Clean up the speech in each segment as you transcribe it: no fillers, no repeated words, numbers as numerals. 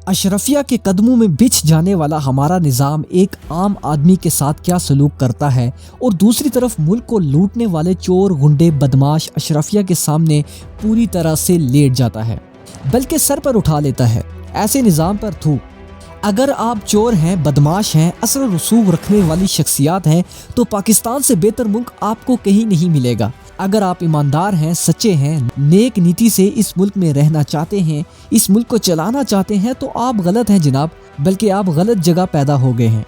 اشرفیہ کے قدموں میں بچھ جانے والا ہمارا نظام ایک عام آدمی کے ساتھ کیا سلوک کرتا ہے، اور دوسری طرف ملک کو لوٹنے والے چور گنڈے بدماش اشرفیہ کے سامنے پوری طرح سے لیٹ جاتا ہے، بلکہ سر پر اٹھا لیتا ہے۔ ایسے نظام پر تھو۔ اگر آپ چور ہیں، بدماش ہیں، اثر و رسوخ رکھنے والی شخصیات ہیں، تو پاکستان سے بہتر ملک آپ کو کہیں نہیں ملے گا۔ اگر آپ ایماندار ہیں، سچے ہیں، نیک نیتی سے اس ملک میں رہنا چاہتے ہیں، اس ملک کو چلانا چاہتے ہیں، تو آپ غلط ہیں جناب، بلکہ آپ غلط جگہ پیدا ہو گئے ہیں۔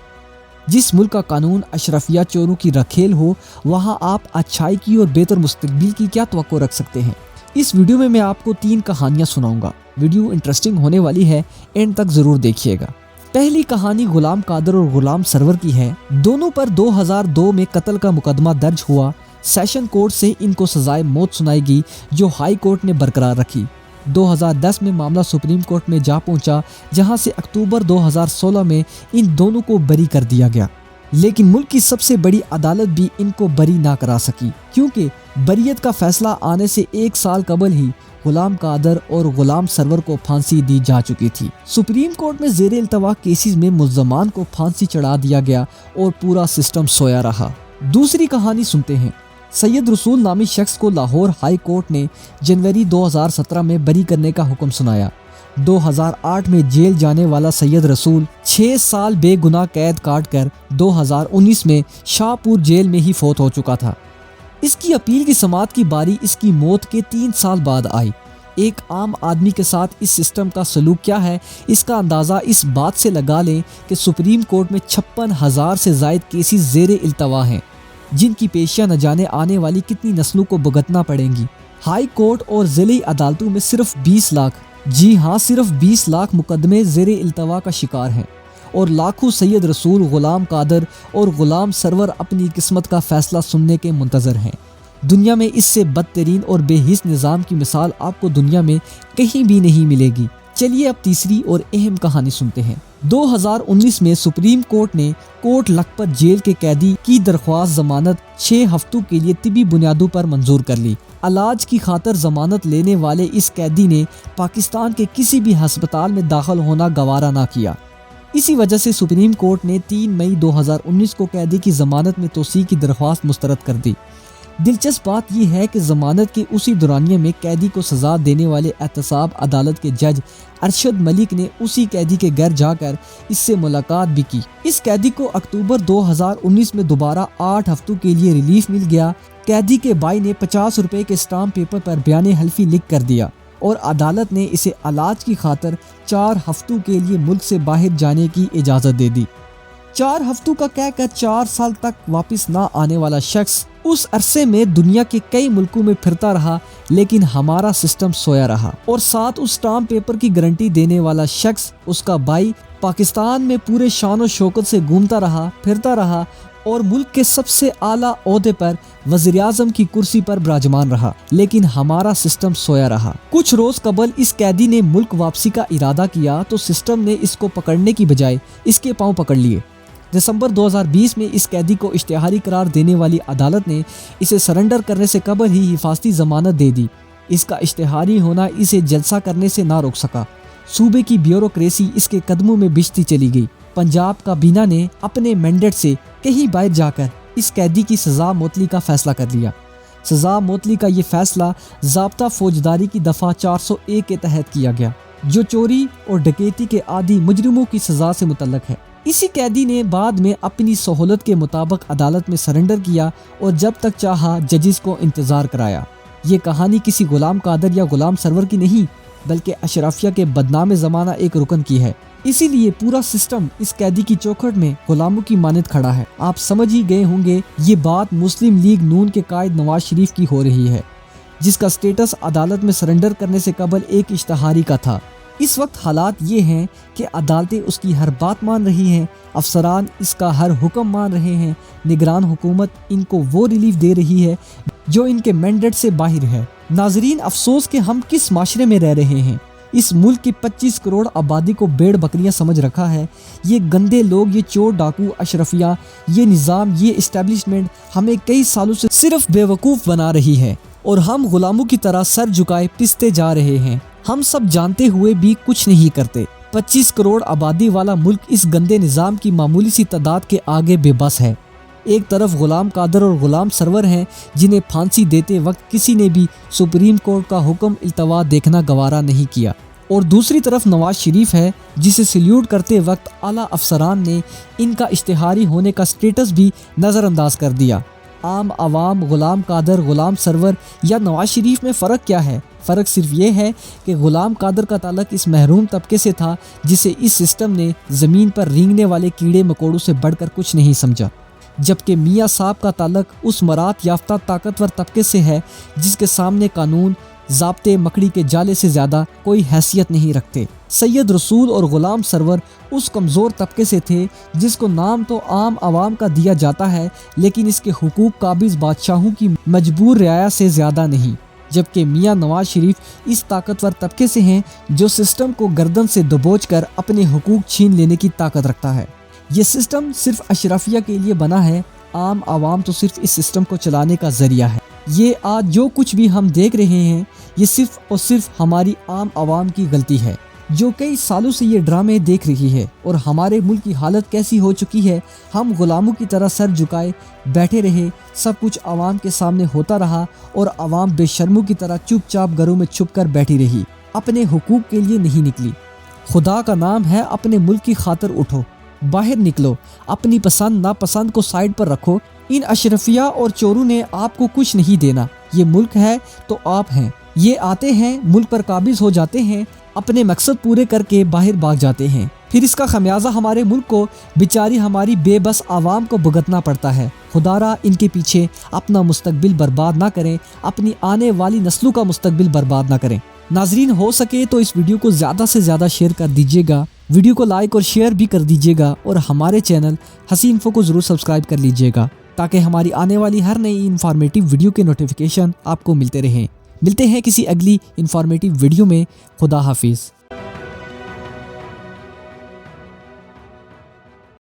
جس ملک کا قانون اشرفیہ چوروں کی رکھیل ہو، وہاں آپ اچھائی کی اور بہتر مستقبل کی کیا توقع رکھ سکتے ہیں؟ اس ویڈیو میں آپ کو 3 کہانیاں سناؤں گا۔ ویڈیو انٹرسٹنگ ہونے والی ہے، اینڈ تک ضرور دیکھیے گا۔ پہلی کہانی غلام قادر اور غلام سرور کی ہے۔ دونوں پر 2002 میں قتل کا مقدمہ درج ہوا۔ سیشن کورٹ سے ان کو سزائے موت سنائی گئی، جو ہائی کورٹ نے برقرار رکھی۔ 2010 میں معاملہ سپریم کورٹ میں جا پہنچا، جہاں سے اکتوبر 2016 میں ان دونوں کو بری کر دیا گیا۔ لیکن ملک کی سب سے بڑی عدالت بھی ان کو بری نہ کرا سکی، کیونکہ بریت کا فیصلہ آنے سے 1 سال قبل ہی غلام قادر اور غلام سرور کو پھانسی دی جا چکی تھی۔ سپریم کورٹ میں زیر التوا کیسز میں ملزمان کو پھانسی چڑھا دیا گیا اور پورا سسٹم سویا رہا۔ دوسری کہانی سنتے ہیں۔ سید رسول نامی شخص کو لاہور ہائی کورٹ نے جنوری 2017 میں بری کرنے کا حکم سنایا۔ 2008 میں جیل جانے والا سید رسول 6 سال بے گناہ قید کاٹ کر 2019 میں شاہ پور جیل میں ہی فوت ہو چکا تھا۔ اس کی اپیل کی سماعت کی باری اس کی موت کے 3 سال بعد آئی۔ ایک عام آدمی کے ساتھ اس سسٹم کا سلوک کیا ہے، اس کا اندازہ اس بات سے لگا لیں کہ سپریم کورٹ میں 56,000 سے زائد کیسز زیر التوا ہیں، جن کی پیشیاں نہ جانے آنے والی کتنی نسلوں کو بھگتنا پڑیں گی۔ ہائی کورٹ اور ضلعی عدالتوں میں صرف 20 لاکھ، جی ہاں صرف 20 لاکھ مقدمے زیر التوا کا شکار ہیں، اور لاکھوں سید رسول، غلام قادر اور غلام سرور اپنی قسمت کا فیصلہ سننے کے منتظر ہیں۔ دنیا میں اس سے بدترین اور بے حس نظام کی مثال آپ کو دنیا میں کہیں بھی نہیں ملے گی۔ چلیے اب تیسری اور اہم کہانی سنتے ہیں۔ 2019 میں سپریم کورٹ نے کوٹ لکھپت جیل کے قیدی کی درخواست ضمانت 6 ہفتوں کے لیے طبی بنیادوں پر منظور کر لی۔ علاج کی خاطر ضمانت لینے والے اس قیدی نے پاکستان کے کسی بھی ہسپتال میں داخل ہونا گوارا نہ کیا۔ اسی وجہ سے سپریم کورٹ نے 3 مئی 2019 کو قیدی کی ضمانت میں توسیع کی درخواست مسترد کر دی۔ دلچسپ بات یہ ہے کہ ضمانت کے اسی دورانیے میں قیدی کو سزا دینے والے احتساب عدالت کے جج ارشد ملک نے اسی قیدی کے گھر جا کر اس سے ملاقات بھی کی۔ اس قیدی کو اکتوبر 2019 میں دوبارہ 8 ہفتوں کے لیے ریلیف مل گیا۔ قیدی کے بھائی نے 50 روپے کے اسٹامپ پیپر پر بیان حلفی لکھ کر دیا، اور عدالت نے اسے علاج کی خاطر 4 ہفتوں کے لیے ملک سے باہر جانے کی اجازت دے دی۔ 4 ہفتوں کا کہہ کر 4 سال تک واپس نہ آنے والا شخص اس عرصے میں دنیا کے کئی ملکوں میں پھرتا رہا، لیکن ہمارا سسٹم سویا رہا، اور ساتھ اس اسٹامپ پیپر کی گارنٹی دینے والا شخص، اس کا بھائی، پاکستان میں پورے شان و شوکت سے گھومتا رہا، پھرتا رہا، اور ملک کے سب سے اعلیٰ عہدے پر وزیراعظم کی کرسی پر براجمان رہا، لیکن ہمارا سسٹم سویا رہا۔ کچھ روز قبل اس قیدی نے ملک واپسی کا ارادہ کیا تو سسٹم نے اس کو پکڑنے کی بجائے اس کے پاؤں پکڑ لیے۔ دسمبر 2020 میں اس قیدی کو اشتہاری قرار دینے والی عدالت نے اسے سرنڈر کرنے سے قبل ہی حفاظتی ضمانت دے دی۔ اس کا اشتہاری ہونا اسے جلسہ کرنے سے نہ روک سکا۔ صوبے کی بیوروکریسی اس کے قدموں میں بچھتی چلی گئی۔ پنجاب کابینہ نے اپنے مینڈیٹ سے کہیں باہر جا کر اس قیدی کی سزا معطلی کا فیصلہ کر لیا۔ سزا معطلی کا یہ فیصلہ ضابطہ فوجداری کی دفعہ 401 کے تحت کیا گیا، جو چوری اور ڈکیتی کے عادی مجرموں کی سزا سے متعلق ہے۔ اسی قیدی نے بعد میں اپنی سہولت کے مطابق عدالت میں سرنڈر کیا اور جب تک چاہا ججز کو انتظار کرایا۔ یہ کہانی کسی غلام قادر یا غلام سرور کی نہیں، بلکہ اشرفیہ کے بدنام زمانہ ایک رکن کی ہے۔ اسی لیے پورا سسٹم اس قیدی کی چوکھٹ میں غلاموں کی مانند کھڑا ہے۔ آپ سمجھ ہی گئے ہوں گے یہ بات مسلم لیگ نون کے قائد نواز شریف کی ہو رہی ہے، جس کا سٹیٹس عدالت میں سرنڈر کرنے سے قبل ایک اشتہاری کا تھا۔ اس وقت حالات یہ ہیں کہ عدالتیں اس کی ہر بات مان رہی ہیں، افسران اس کا ہر حکم مان رہے ہیں، نگران حکومت ان کو وہ ریلیف دے رہی ہے جو ان کے مینڈیٹ سے باہر ہے۔ ناظرین، افسوس کہ ہم کس معاشرے میں رہ رہے ہیں۔ اس ملک کی 25 کروڑ آبادی کو بھیڑ بکریاں سمجھ رکھا ہے۔ یہ گندے لوگ، یہ چور ڈاکو اشرفیہ، یہ نظام، یہ اسٹیبلشمنٹ ہمیں کئی سالوں سے صرف بیوقوف بنا رہی ہے، اور ہم غلاموں کی طرح سر جھکائے پستے جا رہے ہیں۔ ہم سب جانتے ہوئے بھی کچھ نہیں کرتے۔ 25 کروڑ آبادی والا ملک اس گندے نظام کی معمولی سی تعداد کے آگے بے بس ہے۔ ایک طرف غلام قادر اور غلام سرور ہیں جنہیں پھانسی دیتے وقت کسی نے بھی سپریم کورٹ کا حکم التوا دیکھنا گوارا نہیں کیا، اور دوسری طرف نواز شریف ہے جسے سلیوٹ کرتے وقت اعلیٰ افسران نے ان کا اشتہاری ہونے کا سٹیٹس بھی نظر انداز کر دیا۔ عام عوام، غلام قادر، غلام سرور یا نواز شریف میں فرق کیا ہے؟ فرق صرف یہ ہے کہ غلام قادر کا تعلق اس محروم طبقے سے تھا جسے اس سسٹم نے زمین پر رینگنے والے کیڑے مکوڑوں سے بڑھ کر کچھ نہیں سمجھا، جبکہ میاں صاحب کا تعلق اس مراد یافتہ طاقتور طبقے سے ہے جس کے سامنے قانون، ضابطے مکڑی کے جالے سے زیادہ کوئی حیثیت نہیں رکھتے۔ سید رسول اور غلام سرور اس کمزور طبقے سے تھے جس کو نام تو عام عوام کا دیا جاتا ہے لیکن اس کے حقوق قابض بادشاہوں کی مجبور رعایا سے زیادہ نہیں، جبکہ میاں نواز شریف اس طاقتور طبقے سے ہیں جو سسٹم کو گردن سے دبوچ کر اپنے حقوق چھین لینے کی طاقت رکھتا ہے۔ یہ سسٹم صرف اشرافیہ کے لیے بنا ہے، عام عوام تو صرف اس سسٹم کو چلانے کا ذریعہ ہے۔ یہ آج جو کچھ بھی ہم دیکھ رہے ہیں یہ صرف اور صرف ہماری عام عوام کی غلطی ہے جو کئی سالوں سے یہ ڈرامے دیکھ رہی ہے، اور ہمارے ملک کی حالت کیسی ہو چکی ہے، ہم غلاموں کی طرح سر جھکائے بیٹھے رہے، سب کچھ عوام کے سامنے ہوتا رہا اور عوام بے شرموں کی طرح چپ چاپ گھروں میں چھپ کر بیٹھی رہی، اپنے حقوق کے لیے نہیں نکلی۔ خدا کا نام ہے اپنے ملک کی خاطر اٹھو، باہر نکلو، اپنی پسند ناپسند کو سائڈ پر رکھو۔ ان اشرفیہ اور چوروں نے آپ کو کچھ نہیں دینا، یہ ملک ہے تو آپ ہیں، یہ آتے ہیں ملک پر قابض ہو جاتے ہیں، اپنے مقصد پورے کر کے باہر بھاگ جاتے ہیں، پھر اس کا خمیازہ ہمارے ملک کو، بیچاری ہماری بے بس عوام کو بھگتنا پڑتا ہے۔ خدا را ان کے پیچھے اپنا مستقبل برباد نہ کریں، اپنی آنے والی نسلوں کا مستقبل برباد نہ کریں۔ ناظرین، ہو سکے تو اس ویڈیو کو زیادہ سے زیادہ شیئر کر دیجیے گا، ویڈیو کو لائک اور شیئر بھی کر دیجیے گا، اور ہمارے چینل حسی انفو کو ضرور سبسکرائب کر لیجیے گا تاکہ ہماری آنے والی ہر نئی انفارمیٹو ویڈیو کے نوٹیفیکیشن آپ کو ملتے رہیں۔ ملتے ہیں کسی اگلی انفارمیٹو ویڈیو میں۔ خدا حافظ۔